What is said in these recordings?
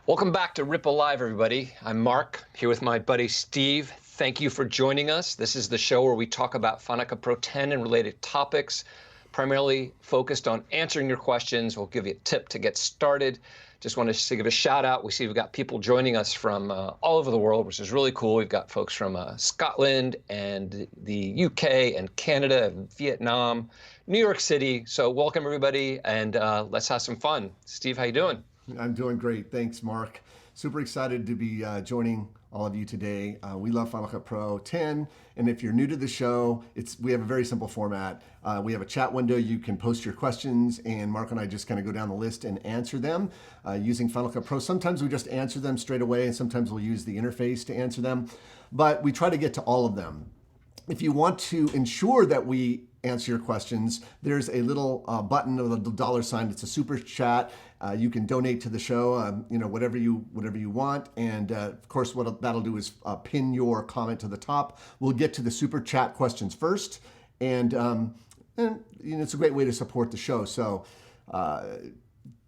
Welcome back to RippleLIVE, everybody. I'm Mark, here with my buddy Steve. Thank you for joining us. This is the show where we talk about Final Cut Pro 10 and related topics, primarily focused on answering your questions. We'll give you a tip to get started. Just wanted to give a shout out. We see we've got people joining us from all over the world, which is really cool. We've got folks from Scotland and the UK and Canada and Vietnam, New York City. So welcome, everybody, and let's have some fun. Steve, how you doing? I'm doing great. Thanks, Mark. Super excited to be joining all of you today. We love Final Cut Pro 10. And if you're new to the show, we have a very simple format. We have a chat window. You can post your questions, and Mark and I just kind of go down the list and answer them using Final Cut Pro. Sometimes we just answer them straight away, and sometimes we'll use the interface to answer them. But we try to get to all of them. If you want to ensure that we answer your questions, there's a little button with a dollar sign. It's a super chat. You can donate to the show, whatever you want. And of course, what that'll do is pin your comment to the top. We'll get to the super chat questions first, and it's a great way to support the show. So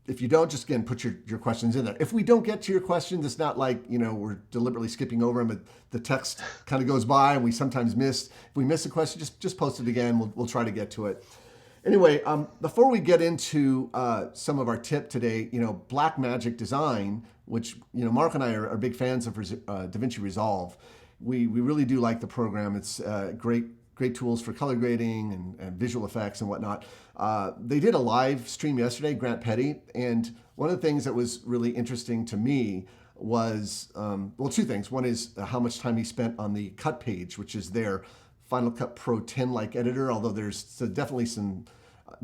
if you don't, just again put your questions in there. If we don't get to your questions, it's not like we're deliberately skipping over them. But the text kind of goes by, and we sometimes miss. If we miss a question, just post it again. We'll try to get to it. Anyway, before we get into some of our tip today, Blackmagic Design, which Mark and I are big fans of DaVinci Resolve. We really do like the program. It's great tools for color grading and visual effects and whatnot. They did a live stream yesterday, Grant Petty, and one of the things that was really interesting to me was, two things. One is how much time he spent on the cut page, which is their Final Cut Pro 10-like editor, although there's definitely some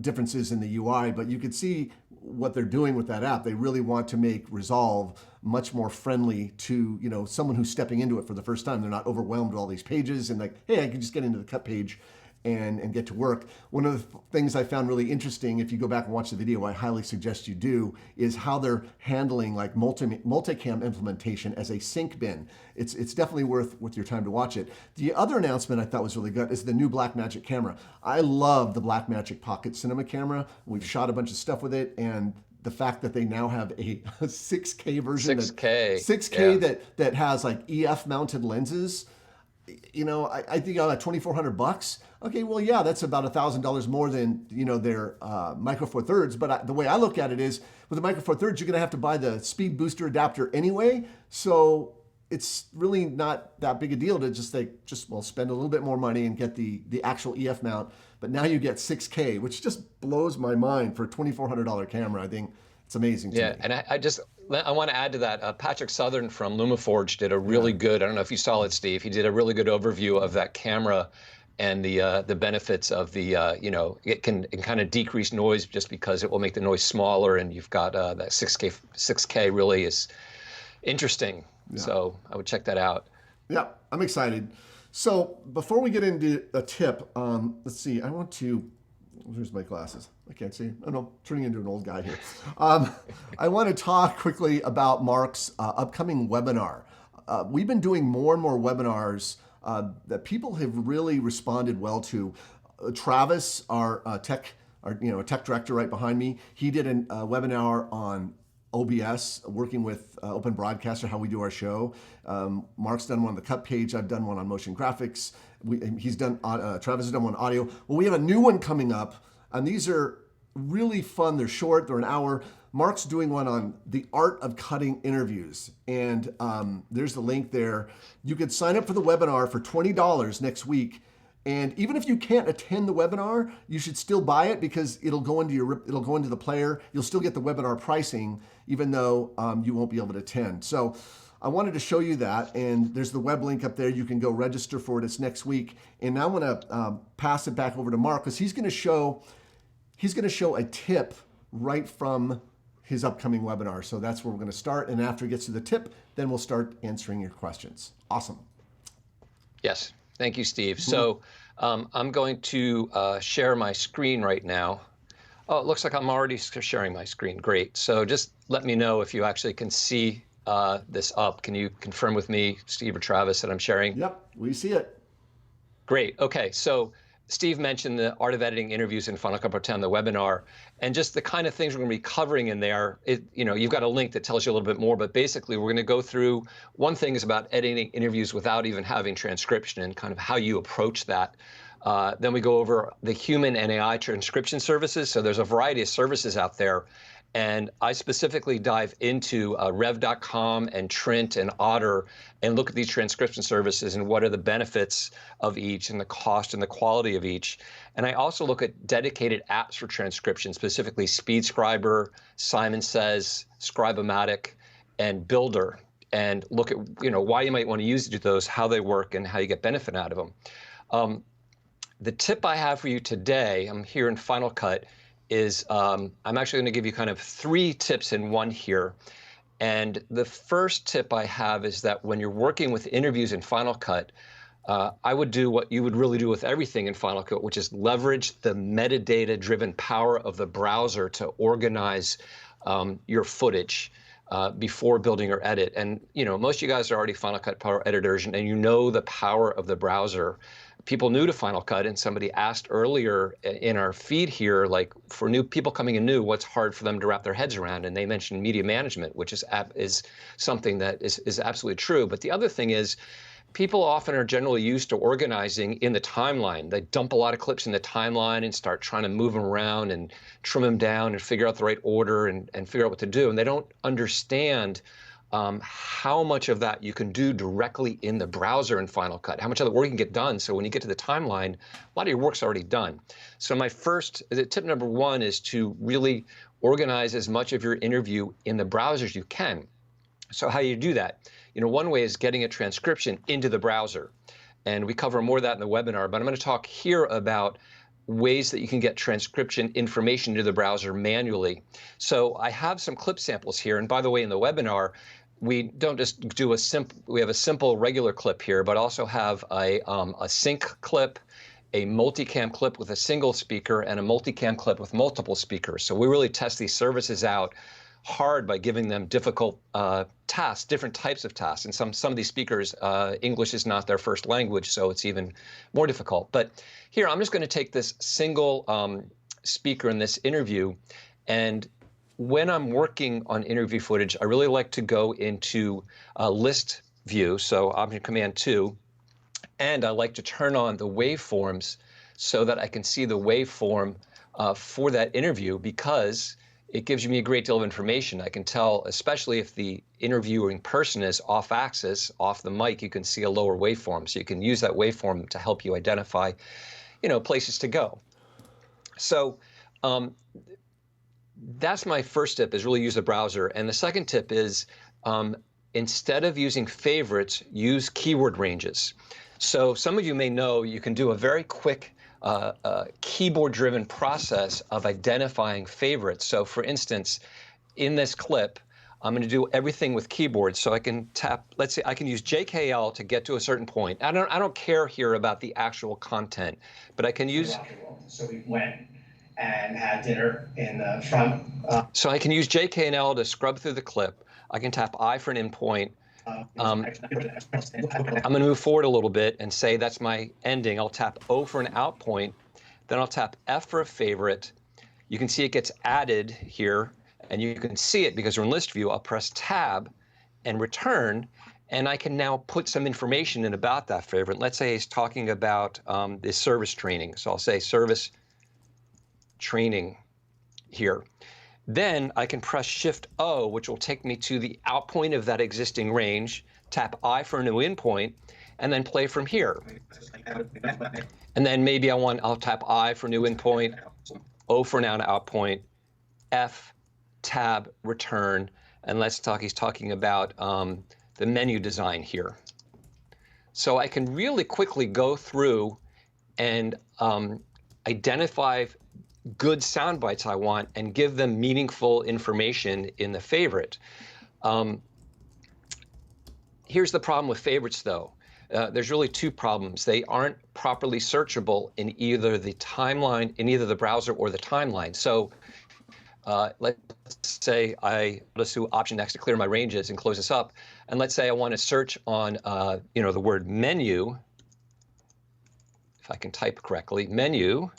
differences in the UI, but you could see what they're doing with that app. They really want to make Resolve much more friendly to someone who's stepping into it for the first time. They're not overwhelmed with all these pages and like, hey, I can just get into the cut page and get to work. One of the things I found really interesting, if you go back and watch the video, I highly suggest you do, is how they're handling like multicam implementation as a sync bin. It's definitely worth your time to watch it. The other announcement I thought was really good is the new Blackmagic camera. I love the Blackmagic Pocket Cinema camera. We've shot a bunch of stuff with it, and the fact that they now have a 6K version, 6K yeah, that has like EF mounted lenses. I think at $2,400. Okay, well, yeah, that's about $1,000 more than their Micro Four Thirds. But the way I look at it is, with the Micro Four Thirds, you're going to have to buy the speed booster adapter anyway. So it's really not that big a deal to spend a little bit more money and get the actual EF mount. But now you get 6K, which just blows my mind for a $2,400 camera. I think it's amazing. Yeah, and I want to add to that. Patrick Southern from LumaForge did a really good, I don't know if you saw it, Steve, he did a really good overview of that camera and the benefits of the, it can kind of decrease noise just because it will make the noise smaller, and you've got that 6K really is interesting. Yeah. So I would check that out. Yeah, I'm excited. So before we get into a tip, let's see, where's my glasses? I can't see. I don't know, turning into an old guy here. I want to talk quickly about Mark's upcoming webinar. We've been doing more and more webinars that people have really responded well to. Travis, our tech director right behind me, he did a webinar on OBS, working with Open Broadcaster, how we do our show. Mark's done one on the cut page. I've done one on motion graphics. Travis has done one on audio. Well, we have a new one coming up, and these are really fun. They're short. They're an hour. Mark's doing one on the art of cutting interviews, and there's the link there. You could sign up for the webinar for $20 next week. And even if you can't attend the webinar, you should still buy it because it'll go into the player. You'll still get the webinar pricing, even though you won't be able to attend. So I wanted to show you that, and there's the web link up there. You can go register for it. It's next week. And now I'm going to pass it back over to Mark because he's going to show a tip right from his upcoming webinar. So that's where we're going to start. And after he gets to the tip, then we'll start answering your questions. Awesome. Yes. Thank you, Steve. So I'm going to share my screen right now. Oh, it looks like I'm already sharing my screen. Great. So just let me know if you actually can see this up. Can you confirm with me, Steve or Travis, that I'm sharing? Yep, we see it. Great. Okay. So Steve mentioned the art of editing interviews in Final Cut Pro 10, the webinar, and just the kind of things we're going to be covering in there. You've got a link that tells you a little bit more, but basically we're going to go through, one thing is about editing interviews without even having transcription and kind of how you approach that. Then we go over the human and AI transcription services. So there's a variety of services out there. And I specifically dive into rev.com and Trint and Otter and look at these transcription services and what are the benefits of each and the cost and the quality of each. And I also look at dedicated apps for transcription, specifically SpeedScriber, Simon Says, Scribe-O-Matic, and Builder, and look at why you might want to use those, how they work, and how you get benefit out of them. The tip I have for you today, I'm here in Final Cut, is I'm actually going to give you kind of 3 tips in one here. And the first tip I have is that when you're working with interviews in Final Cut, I would do what you would really do with everything in Final Cut, which is leverage the metadata-driven power of the browser to organize your footage before building your edit. And most of you guys are already Final Cut Pro editors, and you know the power of the browser. People new to Final Cut, and somebody asked earlier in our feed here, like for new people coming in new, what's hard for them to wrap their heads around? And they mentioned media management, which is something that is absolutely true. But the other thing is, people often are generally used to organizing in the timeline. They dump a lot of clips in the timeline and start trying to move them around and trim them down and figure out the right order and figure out what to do. And they don't understand how much of that you can do directly in the browser in Final Cut, how much of the work you can get done. So when you get to the timeline, a lot of your work's already done. So tip number 1 is to really organize as much of your interview in the browser as you can. So how you do that? One way is getting a transcription into the browser. And we cover more of that in the webinar, but I'm going to talk here about ways that you can get transcription information into the browser manually. So I have some clip samples here. And by the way, in the webinar, we don't just do we have a simple regular clip here, but also have a sync clip, a multicam clip with a single speaker, and a multicam clip with multiple speakers. So we really test these services out hard by giving them difficult tasks, different types of tasks. And some of these speakers, English is not their first language, so it's even more difficult. But here, I'm just going to take this single speaker in this interview, and when I'm working on interview footage, I really like to go into list view, so Option Command 2, and I like to turn on the waveforms so that I can see the waveform for that interview, because it gives me a great deal of information. I can tell, especially if the interviewing person is off axis, off the mic, you can see a lower waveform. So you can use that waveform to help you identify, places to go. So that's my first tip, is really use the browser. And the second tip is, instead of using favorites, use keyword ranges. So some of you may know you can do a very quick keyboard-driven process of identifying favorites. So for instance, in this clip, I'm going to do everything with keyboards. So I can tap, let's say I can use JKL to get to a certain point. I don't care here about the actual content, but I can use... So we went and had dinner in the front. So I can use JK and L to scrub through the clip. I can tap I for an endpoint. I'm going to move forward a little bit and say that's my ending. I'll tap O for an out point. Then I'll tap F for a favorite. You can see it gets added here, and you can see it because we're in list view. I'll press Tab and return, and I can now put some information in about that favorite. Let's say he's talking about this service training. So I'll say service training here. Then I can press Shift-O, which will take me to the out point of that existing range, tap I for a new in point, and then play from here. And then maybe I'll tap I for new in point, O for now out point, F, tab, return, and he's talking about the menu design here. So I can really quickly go through and identify good sound bites I want and give them meaningful information in the favorite. Here's the problem with favorites, though. There's really 2 problems. They aren't properly searchable in either the timeline, in either the browser or the timeline. So let's say let's do Option X to clear my ranges and close this up. And let's say I want to search on the word menu. if I can type correctly, menu,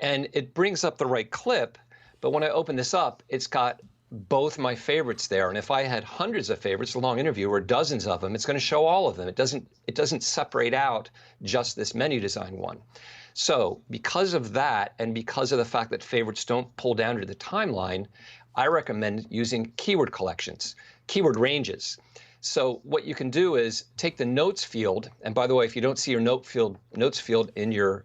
and it brings up the right clip. But when I open this up, it's got both my favorites there. And if I had hundreds of favorites, a long interview, or dozens of them, it's going to show all of them. It doesn't separate out just this menu design one. So because of that, and because of the fact that favorites don't pull down to the timeline, I recommend using keyword collections, keyword ranges. So what you can do is take the notes field, and by the way, if you don't see your notes field in your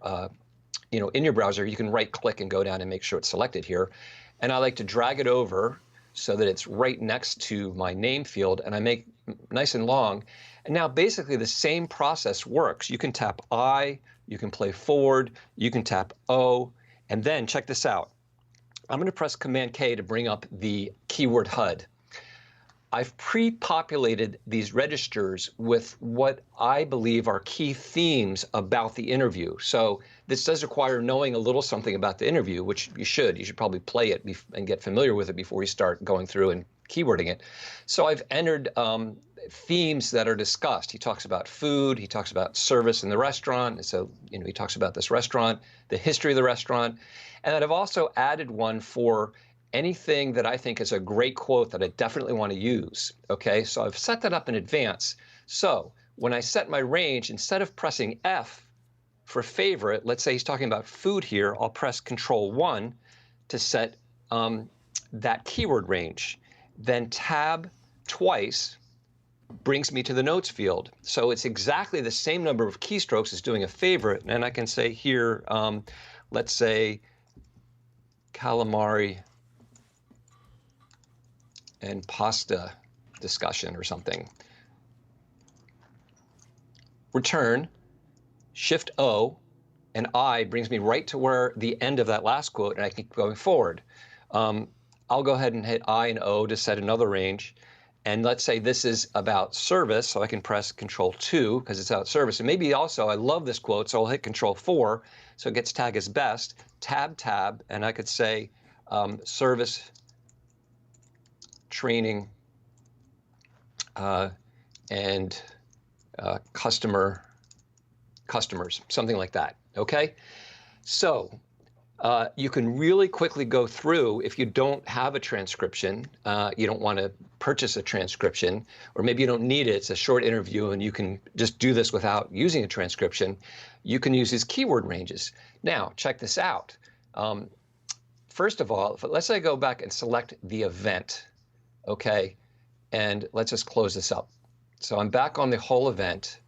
in your browser, you can right-click and go down and make sure it's selected here. And I like to drag it over so that it's right next to my name field, and I make nice and long. And now basically the same process works. You can tap I, you can play forward, you can tap O, and then check this out. I'm going to press Command K to bring up the keyword HUD. I've pre-populated these registers with what I believe are key themes about the interview. So this does require knowing a little something about the interview, which you should. You should probably play it and get familiar with it before you start going through and keywording it. So I've entered themes that are discussed. He talks about food, he talks about service in the restaurant. So, he talks about this restaurant, the history of the restaurant. And then I've also added one for anything that I think is a great quote that I definitely want to use. Okay, so I've set that up in advance. So when I set my range, instead of pressing F for favorite, let's say he's talking about food here, I'll press Control-1 to set that keyword range. Then Tab twice brings me to the notes field. So it's exactly the same number of keystrokes as doing a favorite. And I can say here, let's say calamari and pasta discussion or something. Return, Shift O, and I brings me right to where the end of that last quote, and I keep going forward. I'll go ahead and hit I and O to set another range. And let's say this is about service, so I can press Control-2 because it's about service. And maybe also, I love this quote, so I'll hit Control-4, so it gets tagged as best, Tab, and I could say service training and customers, something like that, okay? So you can really quickly go through if you don't have a transcription, you don't want to purchase a transcription, or maybe you don't need it, it's a short interview and you can just do this without using a transcription, you can use these keyword ranges. Now, check this out. First of all, let's say I go back and select the event, okay, and let's just close this up. So I'm back on the whole event,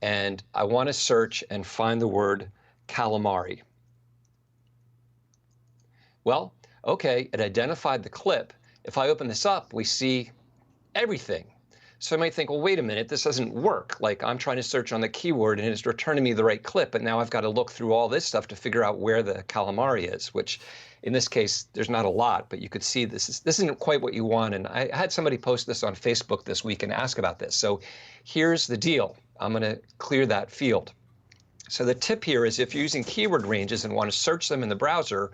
and I want to search and find the word calamari. Well, okay, it identified the clip. If I open this up, we see everything. So I might think, well, wait a minute, this doesn't work. Like, I'm trying to search on the keyword and it's returning me the right clip, but now I've got to look through all this stuff to figure out where the calamari is, which in this case, there's not a lot, but you could see this isn't quite what you want. And I had somebody post this on Facebook this week and ask about this. So here's the deal. I'm going to clear that field. So the tip here is if you're using keyword ranges and want to search them in the browser,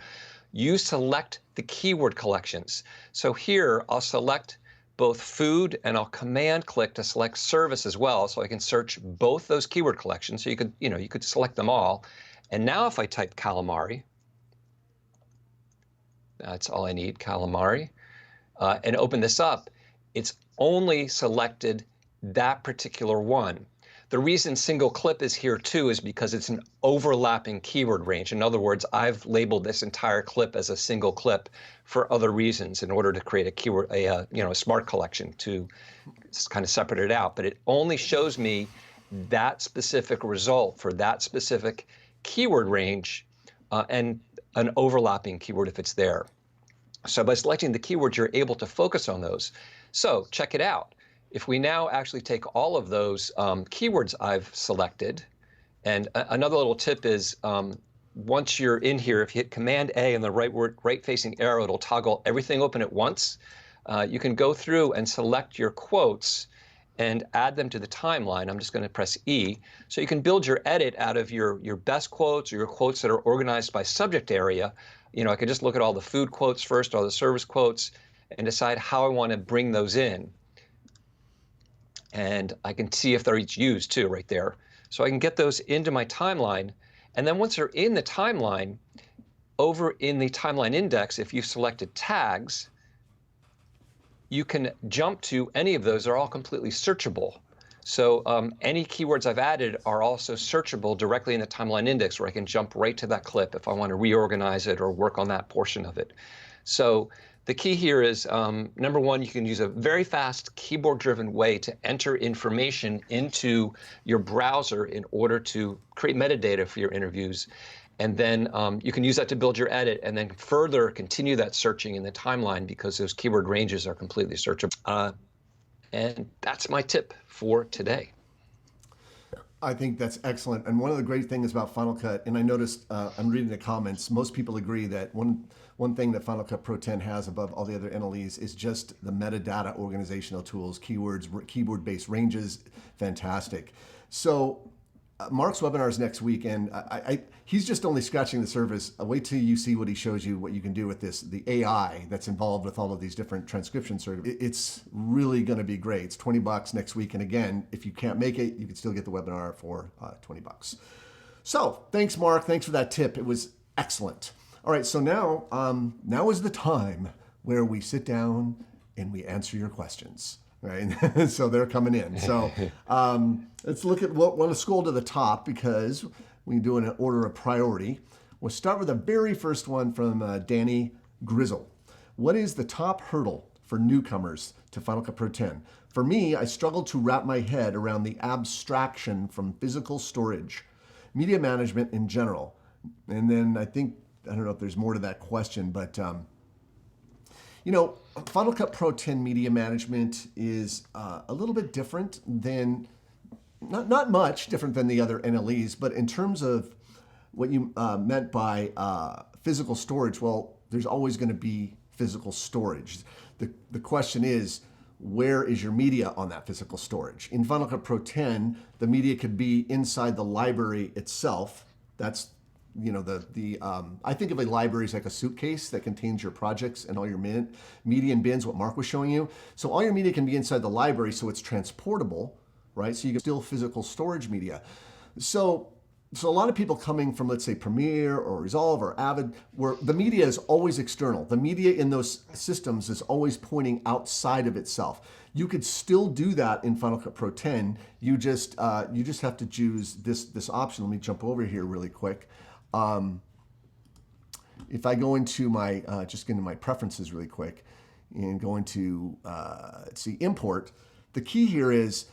you select the keyword collections. So here I'll select both food and I'll command click to select service as well, so I can search both those keyword collections. So you could select them all. And now if I type calamari, that's all I need, calamari, and open this up, it's only selected that particular one. The reason single clip is here too is because it's an overlapping keyword range. In other words, I've labeled this entire clip as a single clip for other reasons in order to create a keyword, a smart collection to kind of separate it out. But it only shows me that specific result for that specific keyword range and an overlapping keyword if it's there. So by selecting the keywords, you're able to focus on those. So check it out. If we now actually take all of those keywords I've selected, and another little tip is once you're in here, if you hit Command A and the right-facing arrow, it'll toggle everything open at once. You can go through and select your quotes and add them to the timeline. I'm just going to press E. So you can build your edit out of your best quotes or your quotes that are organized by subject area. I could just look at all the food quotes first, all the service quotes, and decide how I want to bring those in. And I can see if they're each used too right there. So I can get those into my timeline. And then once they're in the timeline, over in the timeline index, if you've selected tags, you can jump to any of those. They're all completely searchable. So any keywords I've added are also searchable directly in the timeline index, where I can jump right to that clip if I want to reorganize it or work on that portion of it. So the key here is, number one, you can use a very fast keyboard-driven way to enter information into your browser in order to create metadata for your interviews. And then you can use that to build your edit and then further continue that searching in the timeline because those keyword ranges are completely searchable. And that's my tip for today. I think that's excellent. And one of the great things about Final Cut, and I noticed, I'm reading the comments, most people agree that one thing that Final Cut Pro 10 has above all the other NLEs is just the metadata organizational tools, keywords, keyboard-based ranges, fantastic. So Mark's webinar is next week, and he's just only scratching the surface. Wait till you see what he shows you, what you can do with this, the AI that's involved with all of these different transcription services. It's really going to be great. It's $20 next week, and again, if you can't make it, you can still get the webinar for $20. So thanks, Mark. Thanks for that tip. It was excellent. All right, so now is the time where we sit down and we answer your questions. Right, so they're coming in. So let's look at what. Want to scroll to the top because we do an order of priority. We'll start with the very first one from Danny Grizzle. What is the top hurdle for newcomers to Final Cut Pro 10? For me, I struggle to wrap my head around the abstraction from physical storage, media management in general. And then I don't know if there's more to that question, but you know, Final Cut Pro 10 media management is a little bit different than, not much different than the other NLEs, but in terms of what you meant by physical storage, well, there's always going to be physical storage. The question is, where is your media on that physical storage? In Final Cut Pro 10, the media could be inside the library itself. That's, you know, I think of a library as like a suitcase that contains your projects and all your media and bins, what Mark was showing you. So all your media can be inside the library, so it's transportable, right? So you can still physical storage media. So a lot of people coming from, let's say, Premiere or Resolve or Avid, where the media is always external. The media in those systems is always pointing outside of itself. You could still do that in Final Cut Pro 10. You just have to choose this option. Let me jump over here really quick. If I go into my, just get into my preferences really quick and go into, let's see, import, the key here is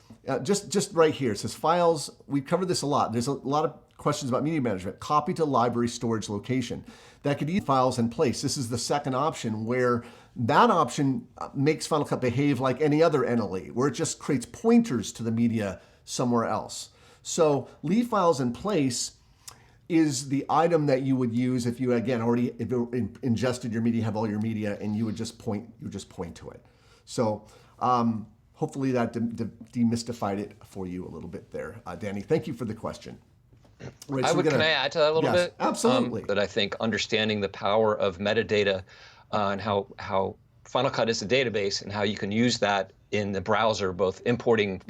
just right here. It says files. We've covered this a lot. There's a lot of questions about media management. Copy to library storage location. That could eat files in place. This is the second option, where that option makes Final Cut behave like any other NLE, where it just creates pointers to the media somewhere else. So leave files in place is the item that you would use if you, again, already ingested your media, have all your media, and you would just point to it. So hopefully that demystified it for you a little bit there. Danny, thank you for the question. Right, so can I add to that a little bit? Absolutely. That I think understanding the power of metadata and how Final Cut is a database and how you can use that in the browser, both importing,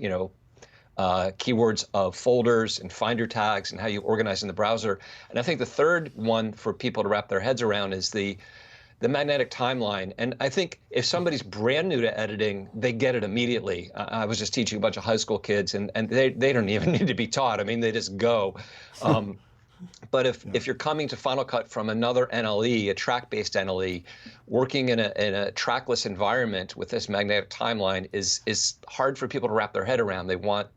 keywords of folders and finder tags and how you organize in the browser. And I think the third one for people to wrap their heads around is the magnetic timeline. And I think if somebody's brand new to editing, they get it immediately. I was just teaching a bunch of high school kids, and they don't even need to be taught. I mean, they just go. But if you're coming to Final Cut from another NLE, a track-based NLE, working in a trackless environment with this magnetic timeline is hard for people to wrap their head around. They want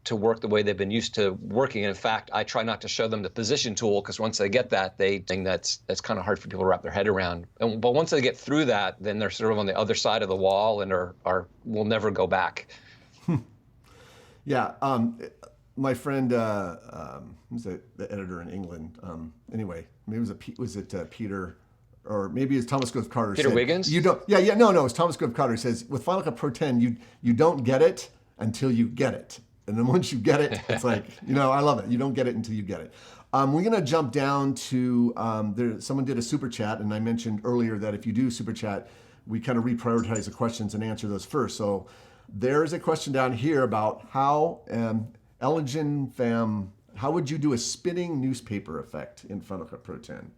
to work the way they've been used to working. And in fact, I try not to show them the position tool, because once they get that, they think that's kind of hard for people to wrap their head around. But once they get through that, then they're sort of on the other side of the wall and will never go back. Yeah. My friend, who's the editor in England? Anyway, maybe was it Peter, or maybe it's Thomas Grove Carter. Peter Wiggins? You don't. Yeah. No. It's Thomas Grove Carter says with Final Cut Pro 10, you don't get it until you get it, and then once you get it, it's like I love it. You don't get it until you get it. We're gonna jump down to someone did a super chat, and I mentioned earlier that if you do super chat, we kind of reprioritize the questions and answer those first. So there's a question down here about how. Elgin Fam How would you do a spinning newspaper effect in Final Cut Pro 10?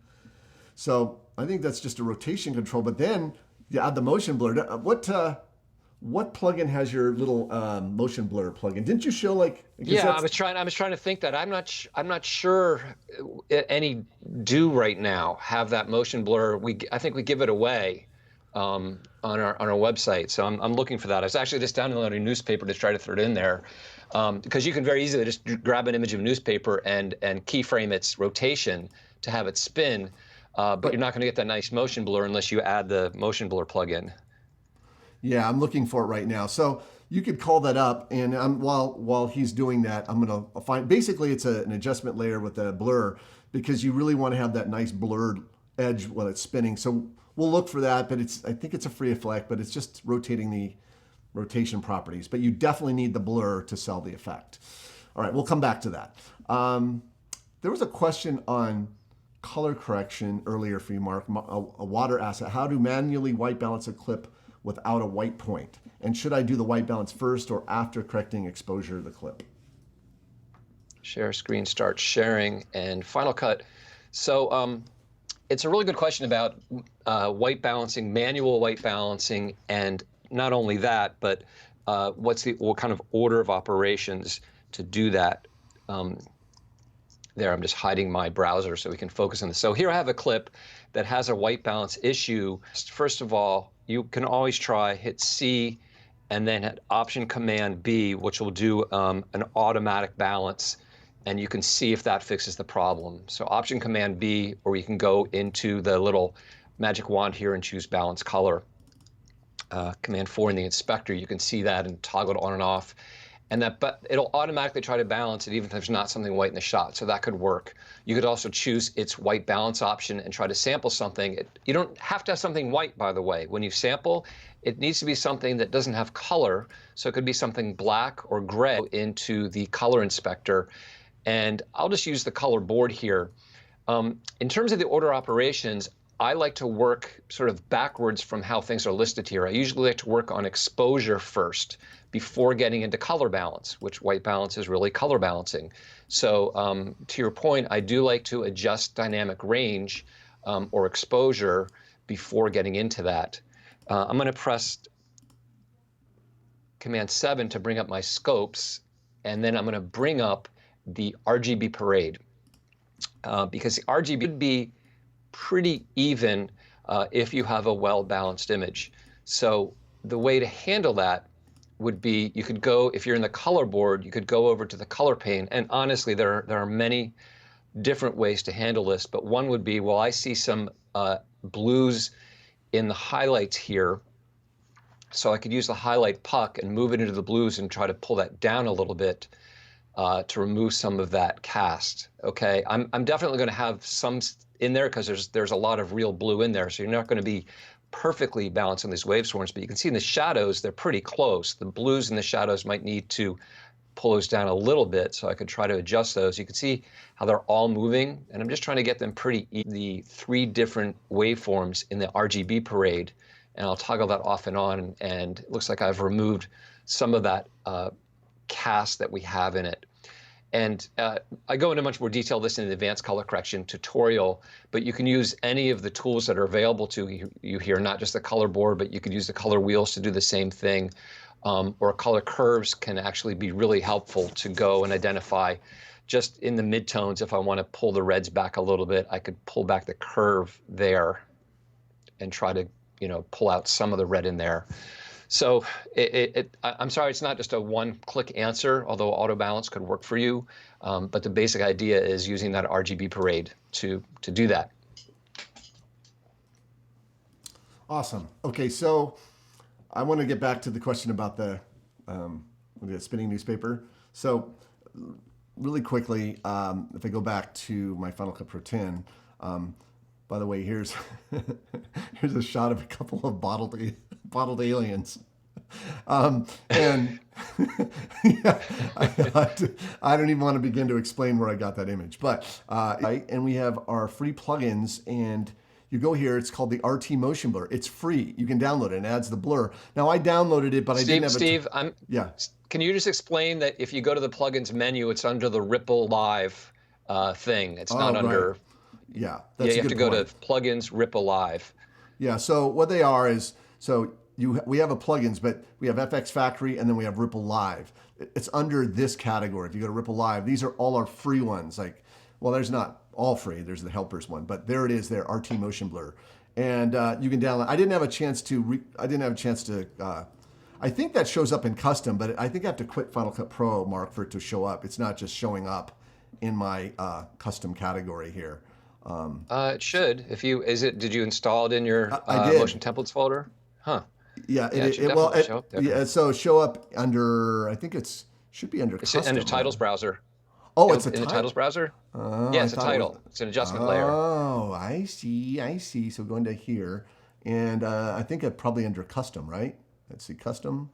So I think that's just a rotation control, but then you add the motion blur. What plugin has your little motion blur plugin? Didn't you show like? Yeah, I was trying to think that I'm not sure any do right now have that motion blur. I think we give it away on our website. So I'm looking for that. I was actually just downloading a newspaper to try to throw it in there, because you can very easily just grab an image of a newspaper and keyframe its rotation to have it spin, but you're not going to get that nice motion blur unless you add the motion blur plugin. Yeah, I'm looking for it right now. So you could call that up, and while he's doing that, I'm gonna find. Basically, it's an adjustment layer with a blur, because you really want to have that nice blurred edge while it's spinning. So we'll look for that, but I think it's a free effect, but it's just rotating the rotation properties. But you definitely need the blur to sell the effect. All right, we'll come back to that. There was a question on color correction earlier for you, Mark. A water asset. How to manually white balance a clip without a white point? And should I do the white balance first or after correcting exposure of the clip? Share screen, start sharing, and Final Cut. So it's a really good question about white balancing, manual white balancing, and not only that, but what kind of order of operations to do that. There, I'm just hiding my browser so we can focus on this. So here I have a clip that has a white balance issue. First of all, you can always hit C and then hit Option Command B, which will do an automatic balance, and you can see if that fixes the problem. So Option Command B, or you can go into the little magic wand here and choose Balance Color. Command 4 in the inspector, you can see that and toggle it on and off. But it'll automatically try to balance it even if there's not something white in the shot, so that could work. You could also choose its white balance option and try to sample something. You don't have to have something white, by the way. When you sample, it needs to be something that doesn't have color, so it could be something black or gray into the color inspector. And I'll just use the color board here. In terms of the order operations, I like to work sort of backwards from how things are listed here. I usually like to work on exposure first before getting into color balance, which white balance is really color balancing. So to your point, I do like to adjust dynamic range or exposure before getting into that. I'm going to press Command 7 to bring up my scopes, and then I'm going to bring up the RGB parade, because the RGB would be pretty even if you have a well-balanced image. So the way to handle that would be, you could go, if you're in the color board, you could go over to the color pane, and honestly there are many different ways to handle this, but one would be, well, I see some blues in the highlights here, so I could use the highlight puck and move it into the blues and try to pull that down a little bit to remove some of that cast. Okay, I'm definitely going to have some in there because there's a lot of real blue in there, so you're not going to be perfectly balanced on these waveforms, but you can see in the shadows they're pretty close. The blues in the shadows might need to pull those down a little bit, so I could try to adjust those. You can see how they're all moving, and I'm just trying to get them pretty the 3 different waveforms in the RGB parade, and I'll toggle that off and on, and it looks like I've removed some of that cast that we have in it. And I go into much more detail this in the advanced color correction tutorial, but you can use any of the tools that are available to you here, not just the color board, but you could use the color wheels to do the same thing. Or color curves can actually be really helpful to go and identify just in the midtones. If I want to pull the reds back a little bit, I could pull back the curve there and try to, pull out some of the red in there. So I'm sorry, it's not just a one-click answer, although auto balance could work for you. But the basic idea is using that RGB parade to do that. Awesome. Okay, so I want to get back to the question about the spinning newspaper. So really quickly, if I go back to my Final Cut Pro 10, by the way, here's here's a shot of a couple of bottled aliens. And yeah, I don't even want to begin to explain where I got that image, but and we have our free plugins, and you go here, it's called the RT Motion Blur. It's free. You can download it and it adds the blur. Now I downloaded it, but I didn't have Steve, yeah. Can you just explain that if you go to the plugins menu, it's under the RippleLIVE thing. It's not under. Right. Yeah, you have to go to plugins, RippleLIVE. Yeah. So what they are is we have a plugins, but we have FX Factory and then we have RippleLIVE. It's under this category. If you go to RippleLIVE, these are all our free ones. Like, well, there's not all free. There's the helpers one, but there it is. There, RT Motion Blur, and you can download. I didn't have a chance to. I think that shows up in custom, but I think I have to quit Final Cut Pro, Mark, for it to show up. It's not just showing up in my custom category here. It should. Did you install it in your Motion Templates folder? Huh. Yeah. So show up under. I think should be under. It's in the titles browser. Oh, it's in the titles browser. Yeah, it's a title. It's an adjustment layer. Oh, I see. So go into here, and I think it's probably under custom, right? Let's see, custom,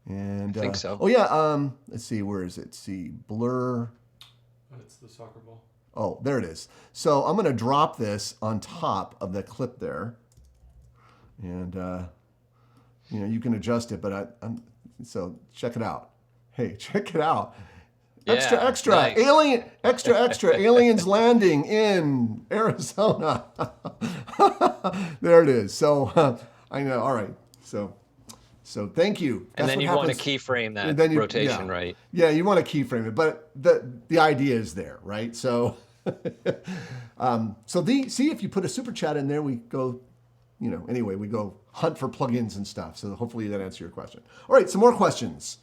and I think so. Oh yeah. Let's see, where is it? See, blur. It's the soccer ball. Oh, there it is. So I'm going to drop this on top of the clip there, and you can adjust it. But so check it out. Hey, check it out. Extra, nice. extra, aliens landing in Arizona. There it is. So I know. All right. So thank you. And then you want to keyframe that rotation, right? Yeah, you want to keyframe it, but the idea is there, right? So, see if you put a super chat in there, we go, anyway, we go hunt for plugins and stuff. So hopefully that answers your question. All right, some more questions.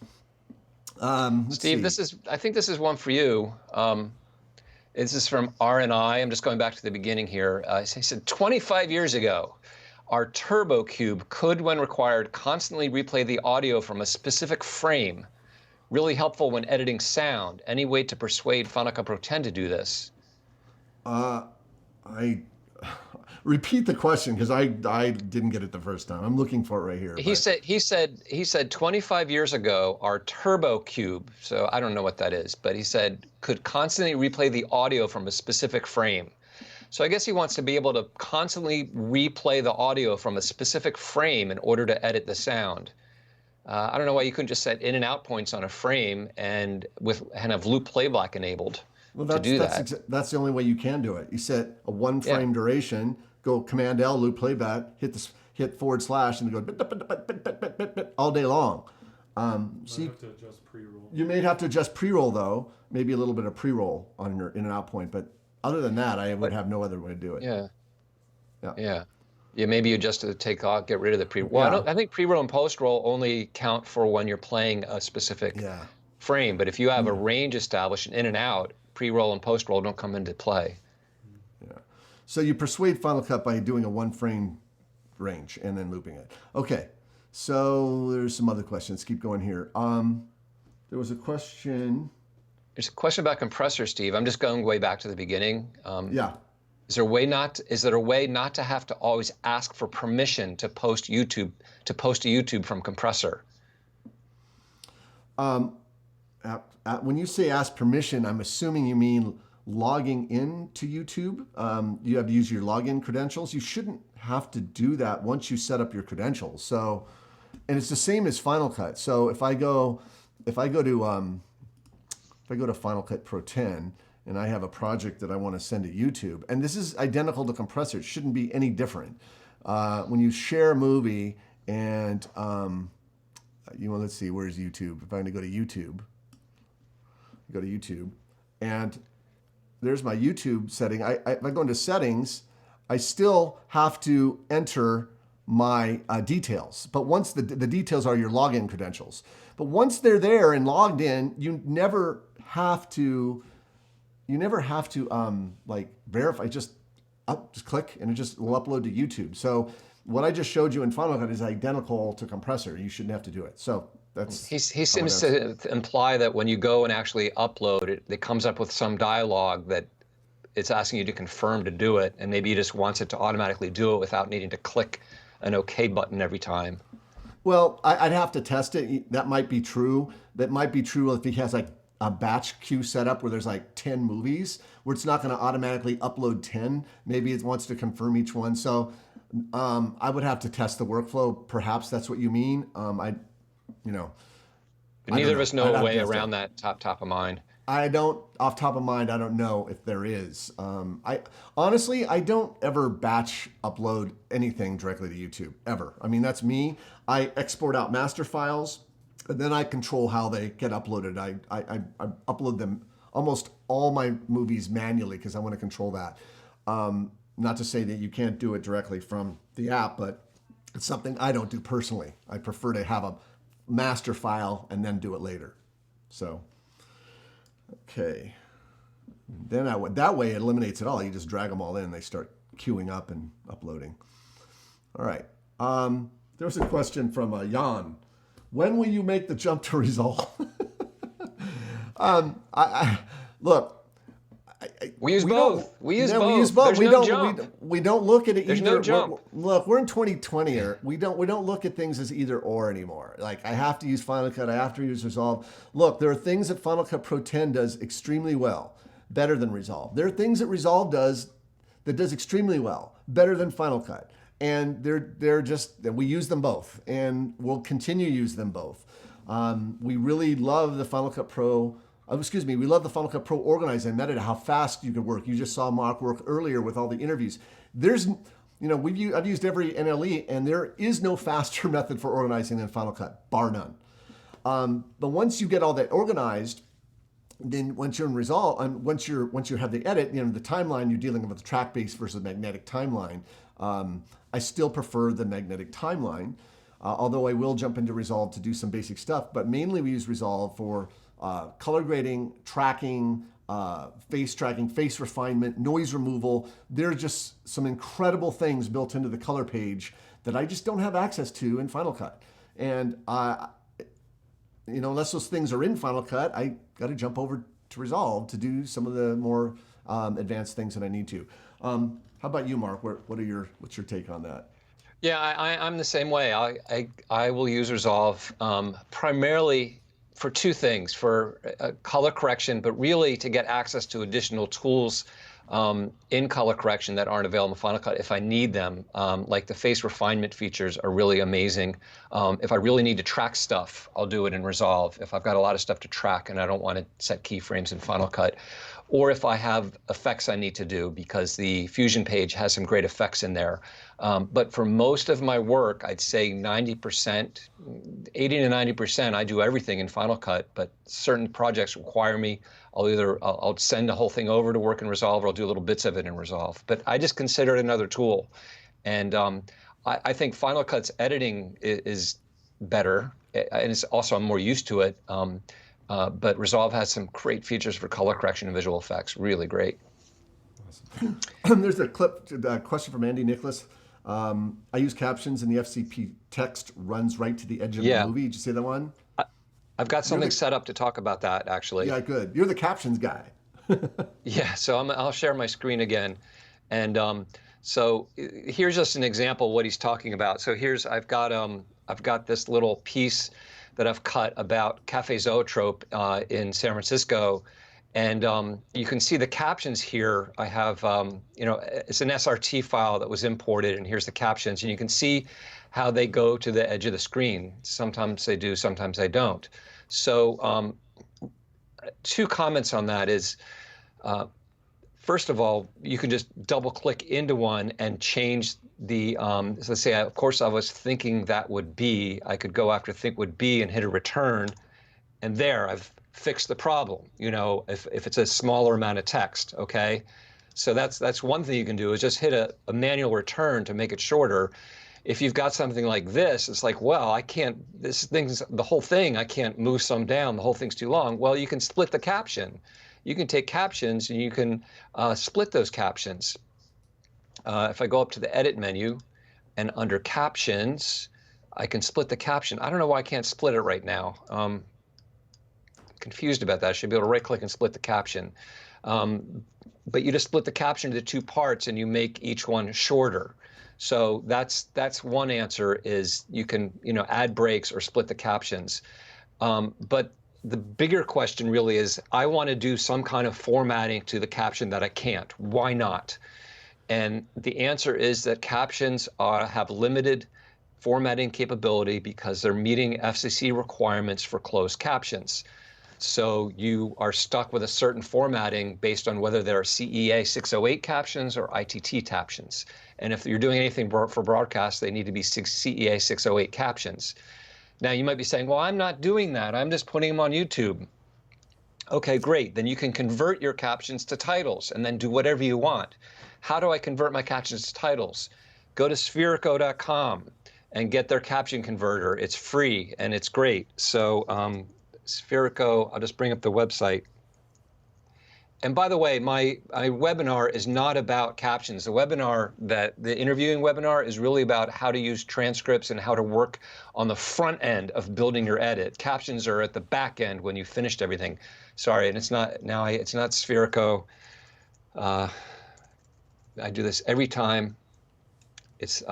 Steve, I think this is one for you. This is from RNI. I'm just going back to the beginning here. He said 25 years ago, our Turbo Cube could, when required, constantly replay the audio from a specific frame. Really helpful when editing sound. Any way to persuade Final Cut Pro 10 to do this? I repeat the question because I didn't get it the first time. I'm looking for it right here. He said 25 years ago, our Turbo Cube, so I don't know what that is, but he said could constantly replay the audio from a specific frame. So I guess he wants to be able to constantly replay the audio from a specific frame in order to edit the sound. I don't know why you couldn't just set in and out points on a frame and have loop playback enabled to do that. That's the only way you can do it. You set a one frame duration, go Command L, loop playback, hit / and go bit all day long. So you have to adjust pre-roll. You may have to adjust pre-roll though, maybe a little bit of pre-roll on your in and out point, but other than that, I would have no other way to do it. Yeah. Maybe you just get rid of the pre-roll. Well, I think pre-roll and post-roll only count for when you're playing a specific frame. But if you have a range established in and out, pre-roll and post-roll don't come into play. Yeah. So you persuade Final Cut by doing a one frame range and then looping it. Okay. So there's some other questions. Keep going here. There was a question. There's a question about Compressor, Steve. I'm just going way back to the beginning. Is there a way not to have to always ask for permission to post to YouTube from Compressor? When you say ask permission, I'm assuming you mean logging in to YouTube. You have to use your login credentials. You shouldn't have to do that once you set up your credentials. So, and it's the same as Final Cut. So if I go to Final Cut Pro 10 and I have a project that I want to send to YouTube, and this is identical to Compressor, it shouldn't be any different. When you share a movie and let's see, where's YouTube? If I'm going to go to YouTube, and there's my YouTube setting. If I go into settings, I still have to enter my details. But once the details are your login credentials. But once they're there and logged in, you never have to verify. Just click and it will upload to YouTube. So what I just showed you in Final Cut is identical to Compressor. You shouldn't have to do it. So that's he seems to imply that when you go and actually upload it, it comes up with some dialogue that it's asking you to confirm to do it, and maybe he just wants it to automatically do it without needing to click an OK button every time. Well, I'd have to test it. That might be true. That might be true if he has like a batch queue setup where there's like 10 movies, where it's not going to automatically upload 10. Maybe it wants to confirm each one. So I would have to test the workflow. Perhaps that's what you mean. Neither of us know a way test around it. that top of mind. I don't, off top of mind, I don't know if there is. I honestly, I don't ever batch upload anything directly to YouTube, ever. I mean, that's me. I export out master files, and then I control how they get uploaded. I upload them, almost all my movies manually, because I want to control that. Not to say that you can't do it directly from the app, but it's something I don't do personally. I prefer to have a master file and then do it later. So, okay. Then that way it eliminates it all. You just drag them all in. They start queuing up and uploading. All right. There was a question from Jan. When will you make the jump to Resolve? Look. We use both. We use both. We use both. There's no jump. We don't look at it There's either. no jump. Look, we're in 2020 here. We don't look at things as either or anymore. Like, I have to use Final Cut. I have to use Resolve. Look, there are things that Final Cut Pro 10 does extremely well, better than Resolve. There are things that Resolve does that does extremely well, better than Final Cut. And they're just, we use them both, and we'll continue to use them both. We really love the Final Cut Pro. We love the Final Cut Pro Organize. I met it, how fast you could work. You just saw Mark work earlier with all the interviews. I've used every NLE, and there is no faster method for organizing than Final Cut, bar none. But once you get all that organized, then once you're in Resolve, and once you have the edit, the timeline, you're dealing with the track-based versus magnetic timeline. I still prefer the magnetic timeline, although I will jump into Resolve to do some basic stuff. But mainly we use Resolve for color grading, tracking, face tracking, face refinement, noise removal. There are just some incredible things built into the color page that I just don't have access to in Final Cut. And unless those things are in Final Cut, I got to jump over to Resolve to do some of the more advanced things that I need to. How about you, Mark? What's your take on that? Yeah, I'm the same way. I will use Resolve primarily for two things: for color correction, but really to get access to additional tools in color correction that aren't available in Final Cut if I need them. Like the face refinement features are really amazing. If I really need to track stuff, I'll do it in Resolve. If I've got a lot of stuff to track and I don't want to set keyframes in Final Cut, or if I have effects I need to do, because the Fusion page has some great effects in there. But for most of my work, I'd say 90%, 80 to 90%, I do everything in Final Cut, but certain projects require me. I'll send the whole thing over to work in Resolve, or I'll do little bits of it in Resolve. But I just consider it another tool. And I think Final Cut's editing is better, and it's also, I'm more used to it. But Resolve has some great features for color correction and visual effects. Really great. Awesome. There's a question from Andy Nicholas. I use captions, and the FCP text runs right to the edge of the movie. Did you see that one? I've got something set up to talk about that, actually. Yeah, good. You're the captions guy. Yeah, so I'll share my screen again. And so here's just an example of what he's talking about. So I've got this little piece that I've cut about Cafe Zoetrope in San Francisco. And you can see the captions here. I have, it's an SRT file that was imported, and here's the captions. And you can see how they go to the edge of the screen. Sometimes they do, sometimes they don't. So two comments on that is, first of all, you can just double click into one and change the, so let's say, of course, I was thinking that would be, I could go after think would be and hit a return, and there I've fixed the problem, if it's a smaller amount of text, okay? So that's one thing you can do, is just hit a manual return to make it shorter. If you've got something like this, it's like, well, I can't, the whole thing, I can't move some down, the whole thing's too long. Well, you can split the caption. You can take captions and you can split those captions. If I go up to the edit menu and under captions, I can split the caption. I don't know why I can't split it right now. Confused about that. I should be able to right click and split the caption. But you just split the caption into two parts and you make each one shorter. So that's one answer, is you can add breaks or split the captions. But the bigger question really is, I want to do some kind of formatting to the caption that I can't. Why not? And the answer is that captions have limited formatting capability because they're meeting FCC requirements for closed captions. So you are stuck with a certain formatting based on whether they're CEA 608 captions or ITT captions. And if you're doing anything for broadcast, they need to be CEA 608 captions. Now you might be saying, well, I'm not doing that. I'm just putting them on YouTube. Okay, great. Then you can convert your captions to titles and then do whatever you want. How do I convert my captions to titles? Go to spherico.com and get their caption converter. It's free and it's great. So Spherico, I'll just bring up the website. And by the way, my webinar is not about captions. The interviewing webinar is really about how to use transcripts and how to work on the front end of building your edit. Captions are at the back end when you finished everything. Sorry, and it's not Spherico. I do this every time. It's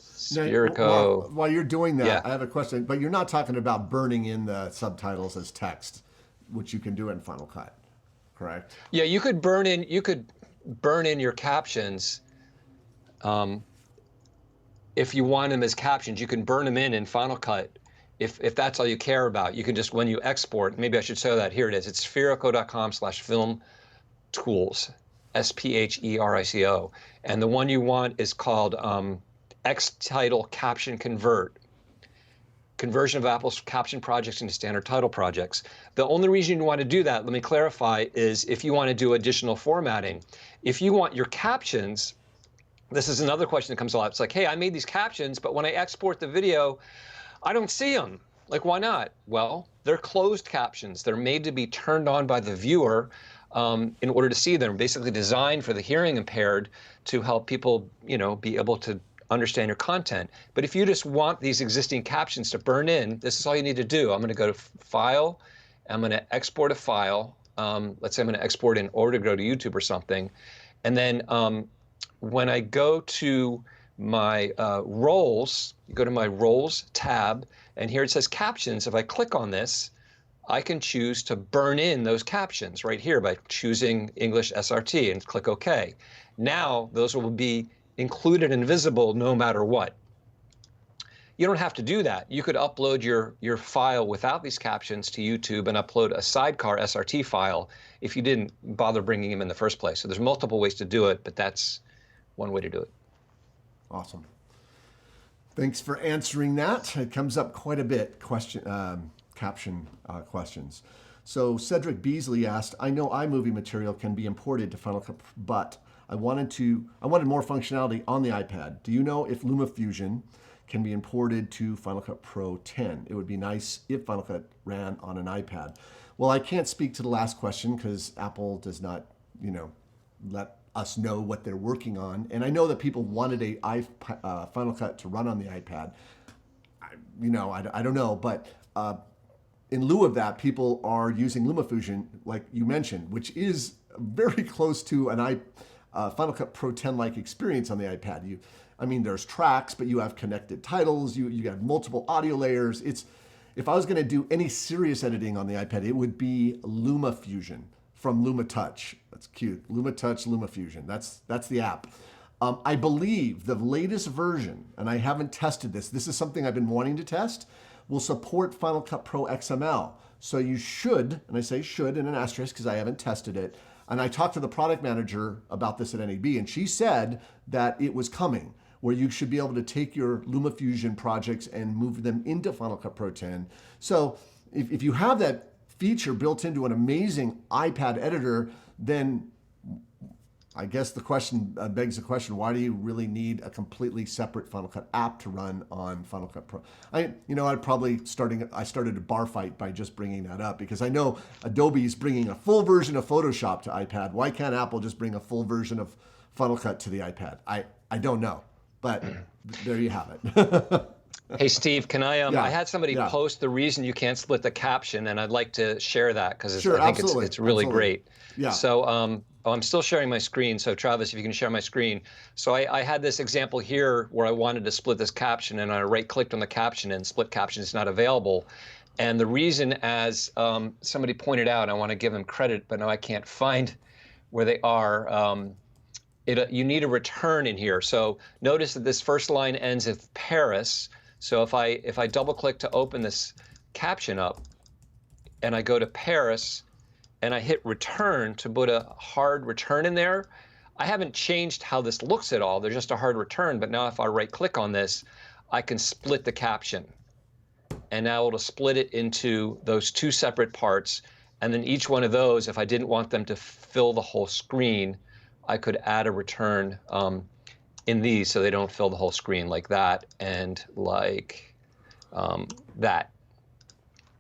Spherico. While you're doing that, Yeah. I have a question, but you're not talking about burning in the subtitles as text, which you can do in Final Cut, correct? Yeah, you could burn in your captions. If you want them as captions, you can burn them in Final Cut. If that's all you care about, you can just, when you export, maybe I should show that. Here it is. It's spherico.com/film tools, SPHERICO. And the one you want is called X-Title Caption Convert. Conversion of Apple's caption projects into standard title projects. The only reason you want to do that, let me clarify, is if you want to do additional formatting. If you want your captions, this is another question that comes a lot. It's like, hey, I made these captions, but when I export the video, I don't see them. Like, why not? Well, they're closed captions. They're made to be turned on by the viewer in order to see them. Basically designed for the hearing impaired to help people, be able to understand your content. But if you just want these existing captions to burn in, this is all you need to do. I'm going to go to File. I'm going to export a file. Let's say I'm going to export in order to go to YouTube or something. And then when I go to my roles, you go to my roles tab, and here it says captions. If I click on this, I can choose to burn in those captions right here by choosing English SRT and click OK. Now those will be included and visible no matter what. You don't have to do that. You could upload your file without these captions to YouTube and upload a sidecar SRT file if you didn't bother bringing them in the first place. So there's multiple ways to do it, but that's one way to do it. Awesome. Thanks for answering that. It comes up quite a bit, caption questions. So Cedric Beasley asked, I know iMovie material can be imported to Final Cut, but I wanted more functionality on the iPad. Do you know if LumaFusion can be imported to Final Cut Pro 10? It would be nice if Final Cut ran on an iPad. Well, I can't speak to the last question because Apple does not, let us know what they're working on. And I know that people wanted Final Cut to run on the iPad. I don't know, but in lieu of that, people are using LumaFusion, like you mentioned, which is very close to an Final Cut Pro 10-like experience on the iPad. There's tracks, but you have connected titles. You have multiple audio layers. If I was going to do any serious editing on the iPad, it would be LumaFusion from LumaTouch. That's cute. LumaTouch, LumaFusion. That's the app. I believe the latest version, and I haven't tested this. This is something I've been wanting to test. Will support Final Cut Pro XML. So you should, and I say should in an asterisk because I haven't tested it. And I talked to the product manager about this at NAB, and she said that it was coming, where you should be able to take your LumaFusion projects and move them into Final Cut Pro 10. So if you have that feature built into an amazing iPad editor, then I guess the question begs the question, why do you really need a completely separate Final Cut app to run on Final Cut Pro? I started a bar fight by just bringing that up because I know Adobe's bringing a full version of Photoshop to iPad. Why can't Apple just bring a full version of Final Cut to the iPad? I don't know, but there you have it. Hey, Steve, can I had somebody post the reason you can't split the caption, and I'd like to share that because I think it's really great. Yeah. So Oh, I'm still sharing my screen. So Travis, if you can share my screen. So I had this example here where I wanted to split this caption, and I right-clicked on the caption, and split caption is not available. And the reason, as somebody pointed out, I want to give them credit, but now I can't find where they are. You need a return in here. So notice that this first line ends with Paris. So if I double-click to open this caption up, and I go to Paris, and I hit return to put a hard return in there, I haven't changed how this looks at all. There's just a hard return. But now if I right-click on this, I can split the caption. And now it'll split it into those two separate parts. And then each one of those, if I didn't want them to fill the whole screen, I could add a return in these so they don't fill the whole screen, like that and like that.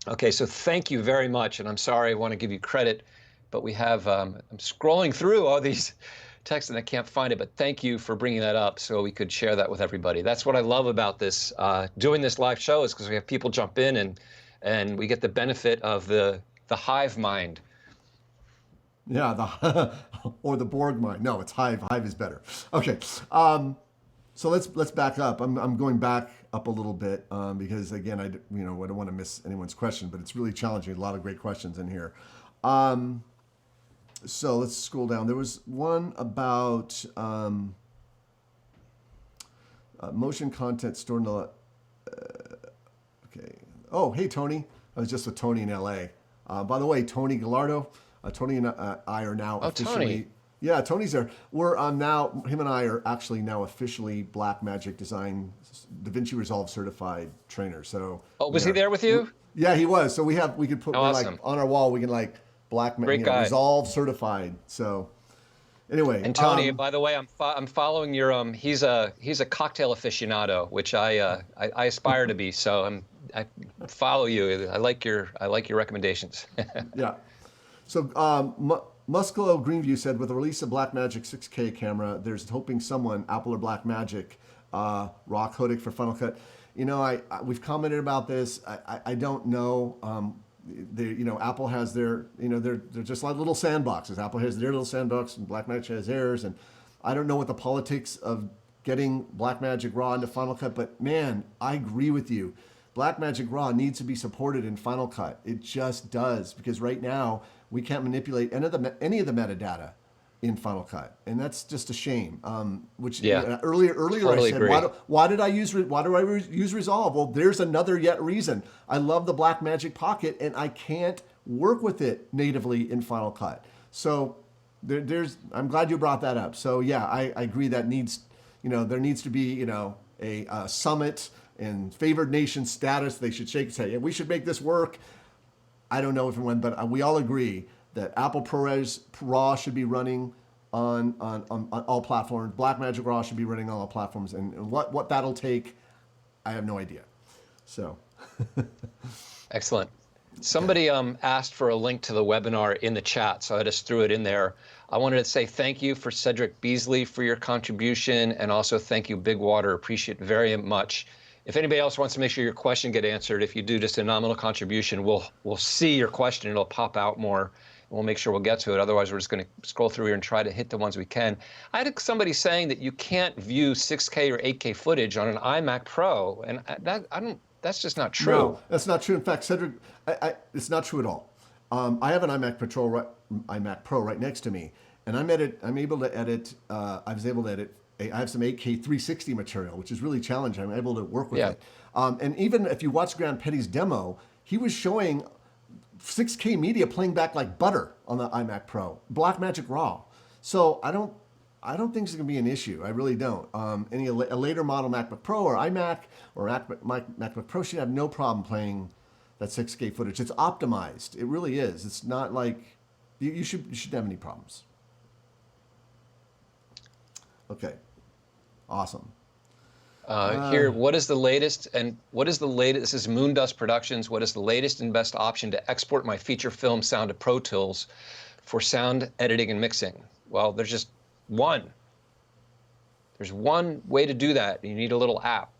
Okay, so thank you very much, and I'm sorry, I want to give you credit, but we have, I'm scrolling through all these texts and I can't find it, but thank you for bringing that up so we could share that with everybody. That's what I love about this, doing this live show, is because we have people jump in and we get the benefit of the hive mind. Yeah, or the Borg mind. No, it's hive. Hive is better. Okay, so let's back up. I'm going back up a little bit because again, I don't want to miss anyone's question, but it's really challenging. A lot of great questions in here. So let's scroll down. There was one about motion content stored in the. Okay. Oh, hey Tony. I was just with Tony in LA. By the way, Tony Gallardo. Tony and I are now officially. Tony. Yeah, Tony's there. We're now, him and I are actually now officially Blackmagic Design DaVinci Resolve certified trainers. So. Oh, was he there with you? Yeah, he was. So we could put awesome. like on our wall. We can like Blackmagic Resolve certified. So anyway. And Tony, by the way, I'm following your he's a cocktail aficionado, which I aspire to be. So I follow you. I like your recommendations. Yeah. So Musculo Greenview said, with the release of Blackmagic 6K camera, there's hoping someone, Apple or Blackmagic, RAW codec for Final Cut. We've commented about this. I don't know. Apple has their, they're just like little sandboxes. Apple has their little sandbox and Blackmagic has theirs. And I don't know what the politics of getting Blackmagic RAW into Final Cut, but man, I agree with you. Blackmagic RAW needs to be supported in Final Cut. It just does, because right now we can't manipulate any of the metadata in Final Cut, and that's just a shame. Earlier totally I said, agree. Why do I use Resolve? Well, there's another yet reason. I love the Blackmagic Pocket, and I can't work with it natively in Final Cut. So I'm glad you brought that up. So yeah, I agree that there needs to be a summit and favored nation status. They should say, yeah, we should make this work. I don't know if and when, but we all agree that Apple ProRes RAW should be running on all platforms. Blackmagic RAW should be running on all platforms. And what that'll take, I have no idea. So. Excellent. Somebody asked for a link to the webinar in the chat, so I just threw it in there. I wanted to say thank you for Cedric Beasley for your contribution, and also thank you, Big Water. Appreciate it very much. If anybody else wants to make sure your question get answered, if you do just a nominal contribution, we'll see your question. It'll pop out more, and we'll make sure we'll get to it. Otherwise, we're just going to scroll through here and try to hit the ones we can. I had somebody saying that you can't view 6K or 8K footage on an iMac Pro, and that's just not true. No, that's not true. In fact, Cedric, it's not true at all. I have an iMac Pro right next to me, and I was able to edit. I have some 8K 360 material, which is really challenging. I'm able to work with it. And even if you watch Grant Petty's demo, he was showing 6K media playing back like butter on the iMac Pro, Blackmagic RAW. So I don't think it's going to be an issue. I really don't. A later model MacBook Pro or iMac or MacBook Pro should have no problem playing that 6K footage. It's optimized. It really is. It's not like you shouldn't have any problems. Okay. Awesome. Here, what is the latest? This is Moondust Productions. What is the latest and best option to export my feature film sound to Pro Tools for sound editing and mixing? Well, there's just one. There's one way to do that. You need a little app.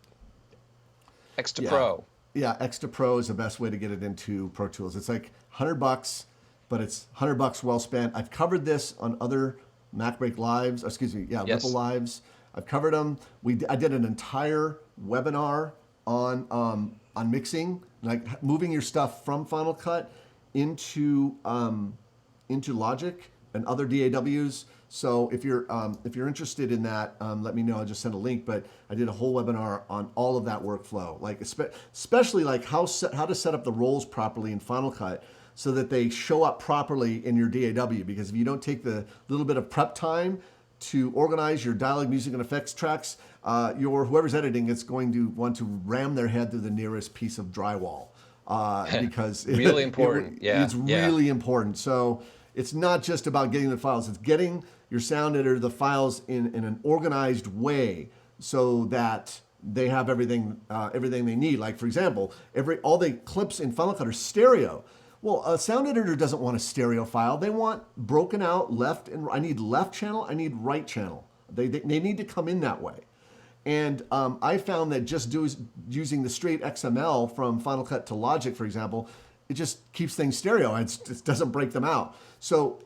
X2 Pro. Yeah, X2 Pro is the best way to get it into Pro Tools. It's like $100. but it's $100 well spent. I've covered this on other MacBreak Lives, Yes. RippleLIVes. I've covered them. I did an entire webinar on mixing, like moving your stuff from Final Cut into Logic and other DAWs. So if you're interested in that, let me know. I just sent a link, but I did a whole webinar on all of that workflow, like especially like how to set up the roles properly in Final Cut so that they show up properly in your DAW. Because if you don't take the little bit of prep time to organize your dialogue, music, and effects tracks, whoever's editing is going to want to ram their head through the nearest piece of drywall because really important. It's really important. So it's not just about getting the files; it's getting your sound editor the files in an organized way so that they have everything they need. Like for example, all the clips in Final Cut are stereo. Well, a sound editor doesn't want a stereo file. They want broken out left and I need left channel, I need right channel. They need to come in that way. And I found that just using the straight XML from Final Cut to Logic, for example, it just keeps things stereo. It doesn't break them out. So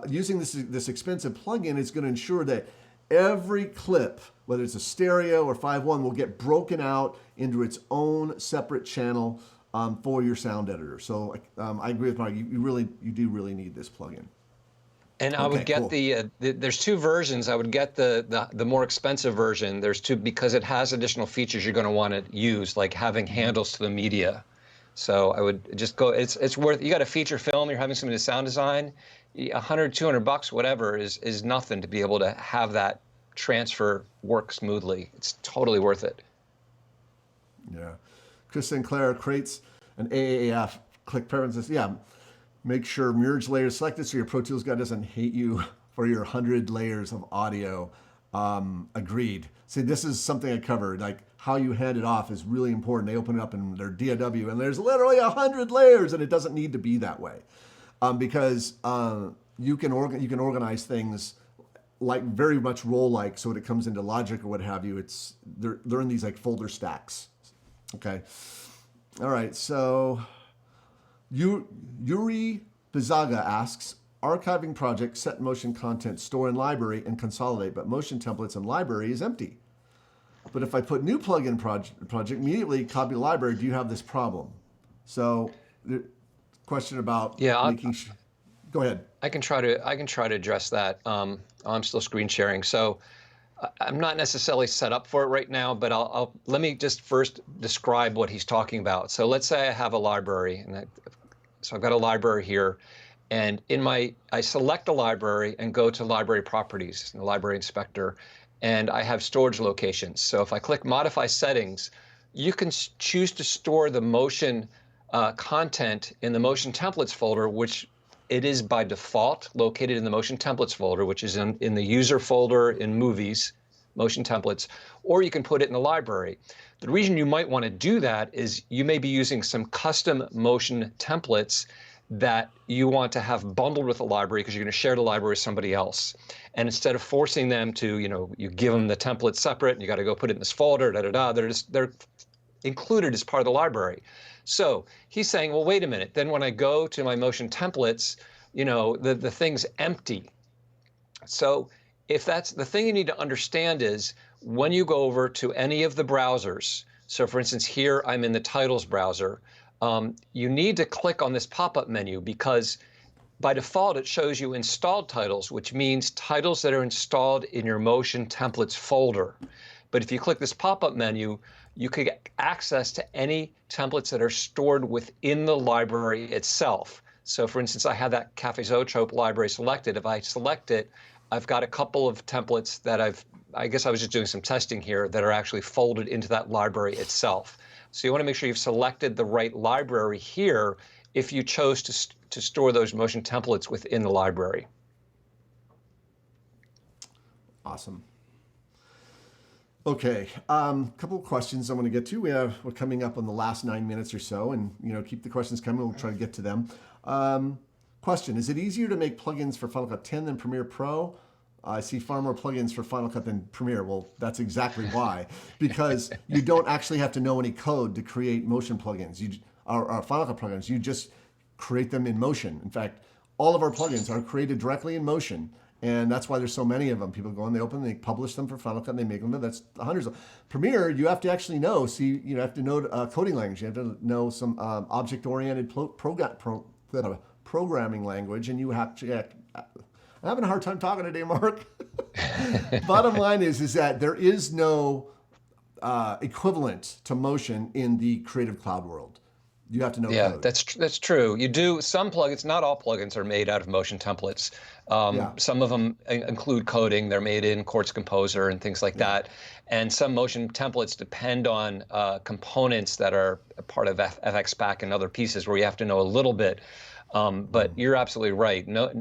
using this expensive plugin is going to ensure that every clip, whether it's a stereo or 5.1, will get broken out into its own separate channel for your sound editor. So I agree with Mark. You do really need this plugin. And I would get cool. There's two versions. I would get the more expensive version. There's two because it has additional features you're going to want to use, like having handles to the media. So I would just go. It's worth. You got a feature film. You're having something to sound design. $100, $200, whatever is nothing to be able to have that transfer work smoothly. It's totally worth it. Yeah. Chris Sinclair creates an AAF. Click preferences. Yeah. Make sure merge layers selected so your Pro Tools guy doesn't hate you for your 100 layers of audio. Agreed. See, this is something I covered. Like how you hand it off is really important. They open it up in their DAW and there's literally 100 layers, and it doesn't need to be that way, because you can organize things like very much role-like, so when it comes into Logic or what have you, they're in these like folder stacks. Okay. All right. So Yuri Bizaga asks, archiving project, set motion content, store in library, and consolidate, but motion templates and library is empty. But if I put new plugin project, immediately copy library, do you have this problem? So the question about making sure. Go ahead. I can try to address that. I'm still screen sharing. So I'm not necessarily set up for it right now, but let me just first describe what he's talking about. So let's say I have a library, so I've got a library here, and I select a library and go to library properties in the library inspector, and I have storage locations. So if I click modify settings, you can choose to store the motion content in the motion templates folder, which it is by default located in the motion templates folder, which is in the user folder in movies, motion templates, or you can put it in the library. The reason you might want to do that is you may be using some custom motion templates that you want to have bundled with the library because you're going to share the library with somebody else. And instead of forcing them to, you give them the template separate and you got to go put it in this folder, they're included as part of the library. So he's saying, well, wait a minute. Then when I go to my motion templates, the thing's empty. So if that's the thing you need to understand is when you go over to any of the browsers, so for instance, here I'm in the titles browser, you need to click on this pop-up menu because by default it shows you installed titles, which means titles that are installed in your motion templates folder. But if you click this pop-up menu, you could get access to any templates that are stored within the library itself. So for instance, I have that Cafe Zoetrope library selected. If I select it, I've got a couple of templates that I guess I was just doing some testing here that are actually folded into that library itself. So you want to make sure you've selected the right library here if you chose to store those motion templates within the library. Awesome. Okay, couple of questions I want to get to. We're coming up on the last 9 minutes or so, and keep the questions coming. We'll try to get to them. Question: is it easier to make plugins for Final Cut 10 than Premiere Pro? I see far more plugins for Final Cut than Premiere. Well, that's exactly why, because you don't actually have to know any code to create motion plugins. Or Final Cut plugins. You just create them in Motion. In fact, all of our plugins are created directly in Motion. And that's why there's so many of them. People go and they open, they publish them for Final Cut, and they make them. That's hundreds of. Premiere, you have to actually know. See, you have to know coding language. You have to know some object-oriented programming language, and you have to. I'm having a hard time talking today, Mark. Bottom line is that there is no equivalent to Motion in the Creative Cloud world. You have to know code. That's true. You do some plugins. Not all plugins are made out of Motion templates. Some of them include coding. They're made in Quartz Composer and things like that. And some Motion templates depend on components that are a part of FX Pack and other pieces where you have to know a little bit. But you're absolutely right. No,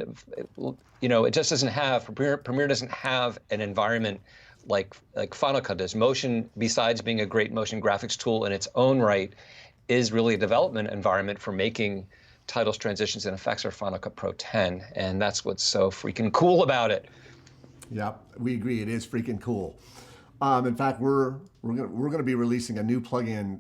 it just doesn't have Premiere doesn't have an environment like Final Cut does. Motion, besides being a great motion graphics tool in its own right, is really a development environment for making titles, transitions, and effects for Final Cut Pro 10, and that's what's so freaking cool about it. Yeah, we agree. It is freaking cool. In fact, we're gonna be releasing a new plugin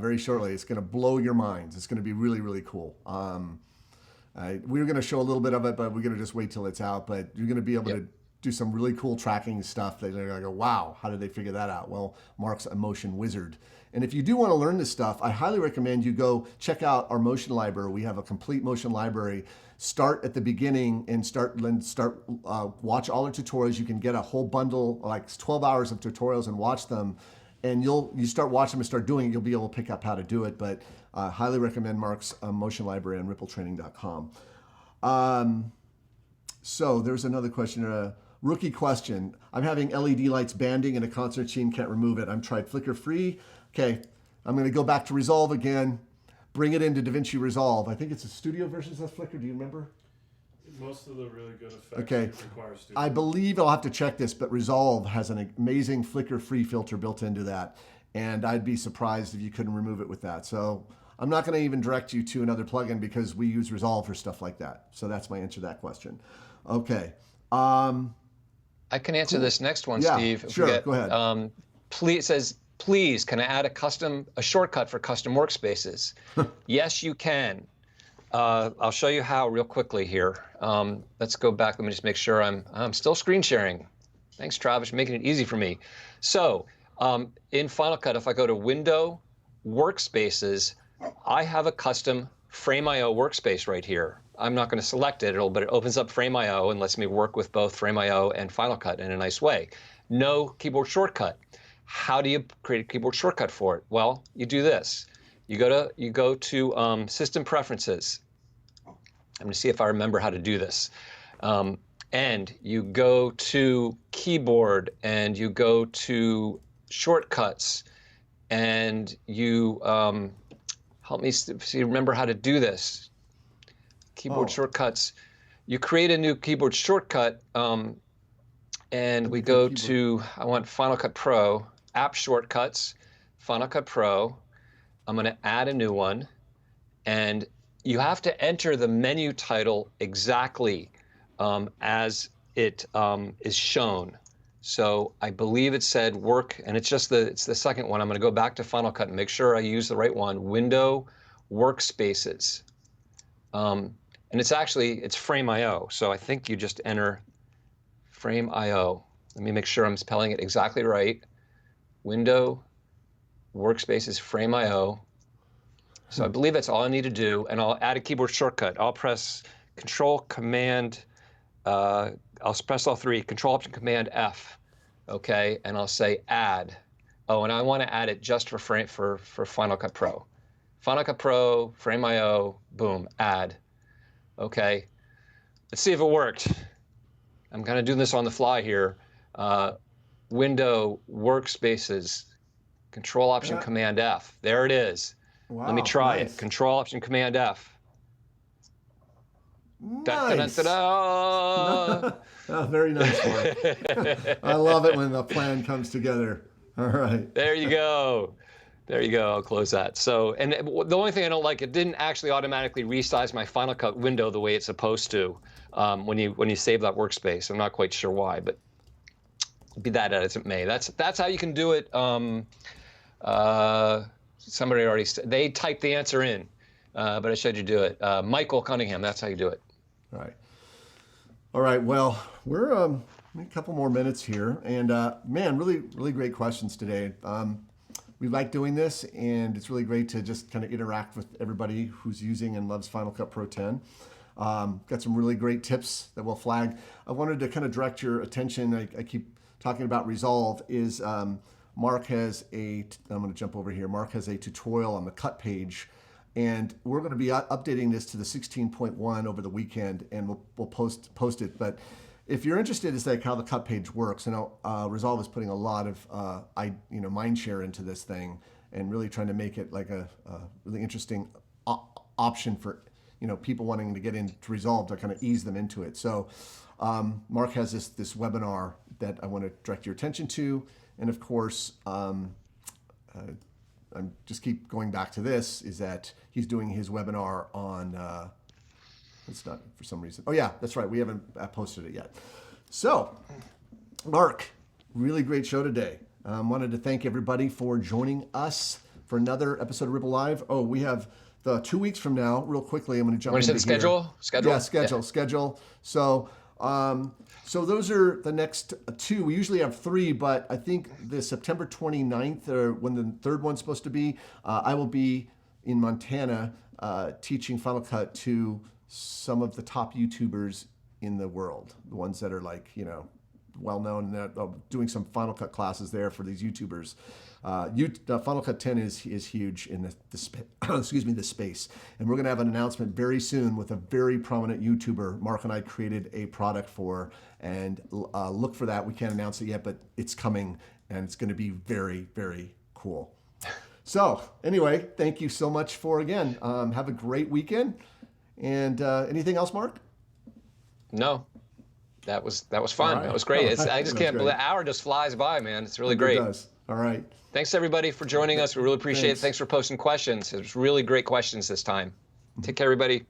very shortly. It's gonna blow your minds. It's gonna be really, really cool. We're gonna show a little bit of it, but we're gonna just wait till it's out. But you're gonna be able to do some really cool tracking stuff that they're gonna go, wow, how did they figure that out? Well, Mark's a motion wizard. And if you do want to learn this stuff, I highly recommend you go check out our motion library. We have a complete motion library. Start at the beginning and watch all our tutorials. You can get a whole bundle, like 12 hours of tutorials, and watch them. And you start watching them and start doing it, you'll be able to pick up how to do it. But highly recommend Mark's motion library on rippletraining.com. So there's another question. Rookie question. I'm having LED lights banding in a concert scene, can't remove it. I'm tried flicker free. Okay, I'm going to go back to Resolve again, bring it into DaVinci Resolve. I think it's a studio version of Flickr. Do you remember? Most of the really good effects require studio. I believe I'll have to check this, but Resolve has an amazing flicker-free filter built into that, and I'd be surprised if you couldn't remove it with that. So I'm not going to even direct you to another plugin because we use Resolve for stuff like that. So that's my answer to that question. Okay. I can answer this next one, Steve. Sure, go ahead. It says, please, can I add a shortcut for custom workspaces? Yes, you can. I'll show you how real quickly here. Let's go back. Let me just make sure I'm still screen sharing. Thanks, Travis, for making it easy for me. So in Final Cut, if I go to Window, Workspaces, I have a custom Frame.io workspace right here. I'm not going to select it, but it opens up Frame.io and lets me work with both Frame.io and Final Cut in a nice way. No keyboard shortcut. How do you create a keyboard shortcut for it? Well, you do this. You go to System Preferences. I'm going to see if I remember how to do this. And you go to Keyboard, and you go to Shortcuts, and you help me see remember how to do this. Keyboard shortcuts. You create a new keyboard shortcut, and we go to, I want Final Cut Pro, App Shortcuts, Final Cut Pro. I'm going to add a new one, and you have to enter the menu title exactly as it is shown. So I believe it said work, and it's the second one. I'm going to go back to Final Cut and make sure I use the right one. Window, Workspaces. And it's Frame.io, so I think you just enter Frame.io. Let me make sure I'm spelling it exactly right. Window, Workspaces, Frame.io. So I believe that's all I need to do, and I'll add a keyboard shortcut. I'll press Control, Command, I'll press all three, Control, Option, Command, F, okay? And I'll say Add. Oh, and I want to add it just for Final Cut Pro. Final Cut Pro, Frame.io, boom, Add. Okay, let's see if it worked. I'm kind of doing this on the fly here. Window, Workspaces, Control, Option, Command, F. There it is. Wow, let me try it. Control, Option, Command, F. Nice. Da, da, da, da. Oh, very nice one. I love it when the plan comes together. All right. There you go. There you go. I'll close that. So, and the only thing I don't like, it didn't actually automatically resize my Final Cut window the way it's supposed to when you save that workspace. I'm not quite sure why, but be that as it may. That's how you can do it. Somebody already they typed the answer in, but I showed you do it. Michael Cunningham. That's how you do it. All right. All right. Well, we're a couple more minutes here, and man, really great questions today. We like doing this, and it's really great to just kind of interact with everybody who's using and loves Final Cut Pro 10. Got some really great tips that we'll flag. I wanted to kind of direct your attention. I keep talking about Resolve. Is Mark has I'm going to jump over here. Mark has a tutorial on the cut page, and we're going to be updating this to the 16.1 over the weekend, and we'll post it. But if you're interested in like how the cut page works, you know, Resolve is putting a lot of mind share into this thing, and really trying to make it like a really interesting option for people wanting to get into Resolve to kind of ease them into it. So Mark has this webinar that I want to direct your attention to, and of course I'm just keep going back to this, is that he's doing his webinar on it's not for some reason. Oh yeah, that's right. We haven't posted it yet. So, Mark, really great show today. Wanted to thank everybody for joining us for another episode of Ripple Live. Oh, we have the 2 weeks from now. Real quickly, I'm going to jump into here. Schedule? Yeah, schedule. So, so those are the next two. We usually have three, but I think the September 29th, or when the third one's supposed to be, I will be in Montana teaching Final Cut to some of the top YouTubers in the world, the ones that are like, well known, and doing some Final Cut classes there for these YouTubers. Final Cut 10 is huge in the space, and we're going to have an announcement very soon with a very prominent YouTuber Mark and I created a product for, and look for that. We can't announce it yet, but it's coming, and it's going to be very, very cool. So anyway, thank you so much for again. Have a great weekend. And anything else, Mark? No, that was fun. Right. That was great. I just can't believe the hour just flies by, man. It's really great. It does. All right. Thanks everybody for joining us. We really appreciate it. Thanks for posting questions. It was really great questions this time. Take care, everybody.